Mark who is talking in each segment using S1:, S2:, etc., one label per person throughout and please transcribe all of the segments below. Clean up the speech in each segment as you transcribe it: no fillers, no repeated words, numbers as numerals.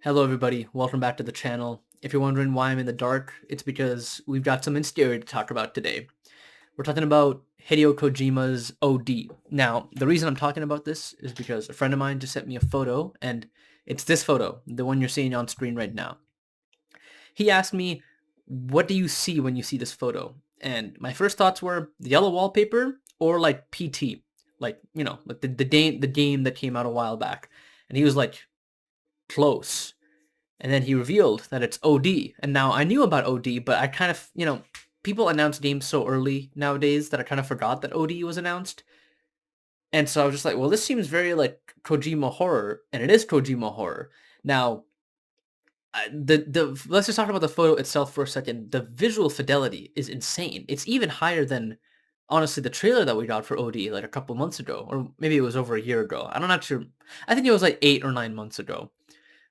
S1: Hello everybody, welcome back to the channel. If you're wondering why I'm in the dark, it's because we've got something scary to talk about today. We're talking about Hideo Kojima's OD. Now, the reason I'm talking about this is because a friend of mine just sent me a photo, and it's this photo, the one you're seeing on screen right now. He asked me, what do you see when you see this photo? And my first thoughts were the yellow wallpaper or like PT, like the game that came out a while back. And he was like, close. And then he revealed that it's OD. And now I knew about OD, but I kind of, people announce games so early nowadays that I kind of forgot that OD was announced. And so I was just like, well, this seems very like Kojima horror, and it is Kojima horror. Now, the let's just talk about the photo itself for a second. The visual fidelity is insane. It's even higher than honestly the trailer that we got for OD like a couple months ago, or maybe it was over a year ago. I'm not sure. I think it was like 8 or 9 months ago.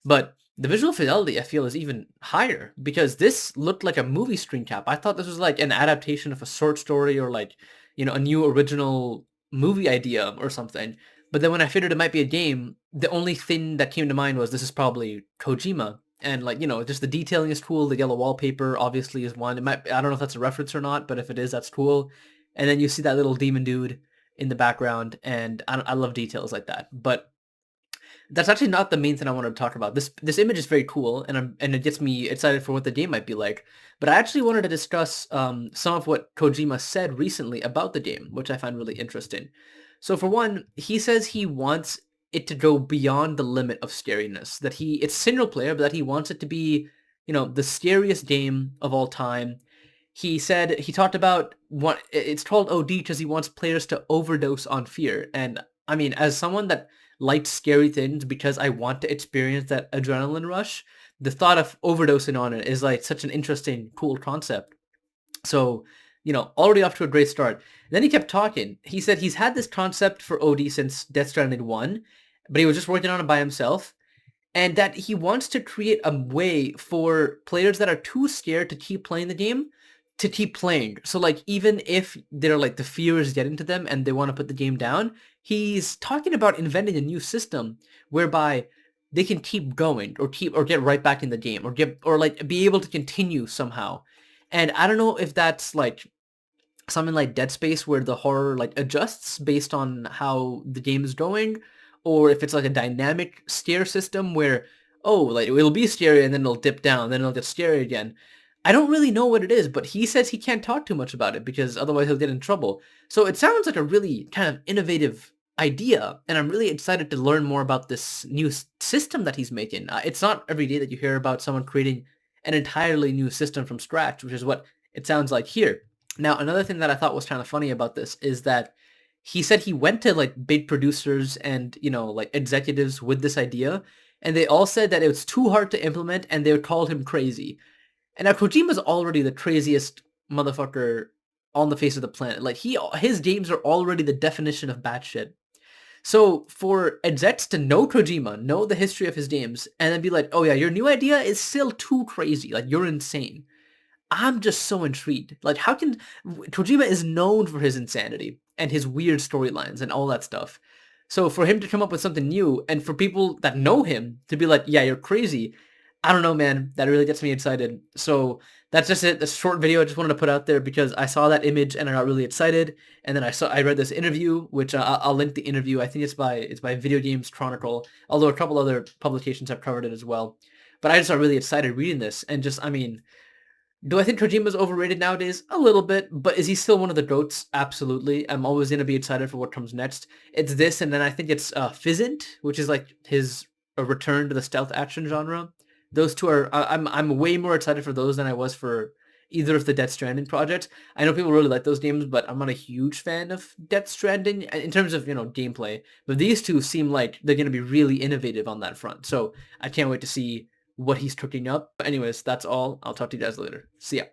S1: But the visual fidelity, I feel, is even higher because this looked like a movie screen cap. I thought this was like an adaptation of a short story or like, a new original movie idea or something. But then when I figured it might be a game, the only thing that came to mind was this is probably Kojima. And like, just the detailing is cool. The yellow wallpaper obviously is one. I don't know if that's a reference or not, but if it is, that's cool. And then you see that little demon dude in the background, and I love details like that. But that's actually not the main thing I wanted to talk about. This image is very cool, and it gets me excited for what the game might be like. But I actually wanted to discuss some of what Kojima said recently about the game, which I find really interesting. So for one, he says he wants it to go beyond the limit of scariness. That it's single player, but that he wants it to be, the scariest game of all time. He talked about what it's called OD because he wants players to overdose on fear. And I mean, as someone that likes scary things because I want to experience that adrenaline rush, the thought of overdosing on it is like such an interesting, cool concept. So, already off to a great start. And then he kept talking. He said he's had this concept for OD since Death Stranding 1, but he was just working on it by himself. And that he wants to create a way for players that are too scared to keep playing the game to keep playing. So like even if they're like the fear is getting to them and they want to put the game down, he's talking about inventing a new system whereby they can keep going or get right back in the game or like be able to continue somehow. And I don't know if that's like something like Dead Space where the horror like adjusts based on how the game is going, or if it's like a dynamic scare system where, oh, like it'll be scary and then it'll dip down, then it'll get scary again. I don't really know what it is, but he says he can't talk too much about it because otherwise he'll get in trouble. So it sounds like a really kind of innovative idea, and I'm really excited to learn more about this new system that he's making. It's not every day that you hear about someone creating an entirely new system from scratch, which is what it sounds like here. Now, another thing that I thought was kind of funny about this is that he said he went to like big producers and, like executives with this idea, and they all said that it was too hard to implement and they called him crazy. And now Kojima's already the craziest motherfucker on the face of the planet. Like his games are already the definition of batshit. So for execs to know Kojima, know the history of his games, and then be like, oh yeah, your new idea is still too crazy. Like you're insane. I'm just so intrigued. Like, how can Kojima is known for his insanity and his weird storylines and all that stuff. So for him to come up with something new and for people that know him to be like, yeah, you're crazy. I don't know, man. That really gets me excited. So that's just it. This short video I just wanted to put out there because I saw that image and I got really excited. And then I read this interview, which I'll link the interview. I think it's by Video Games Chronicle, although a couple other publications have covered it as well. But I just got really excited reading this and just, I mean, do I think Kojima's overrated nowadays? A little bit, but is he still one of the GOATs? Absolutely. I'm always going to be excited for what comes next. It's this, and then I think it's Fizzant, which is like his return to the stealth action genre. Those two are, I'm way more excited for those than I was for either of the Death Stranding projects. I know people really like those games, but I'm not a huge fan of Death Stranding in terms of, gameplay. But these two seem like they're going to be really innovative on that front. So I can't wait to see what he's cooking up. But anyways, that's all. I'll talk to you guys later. See ya.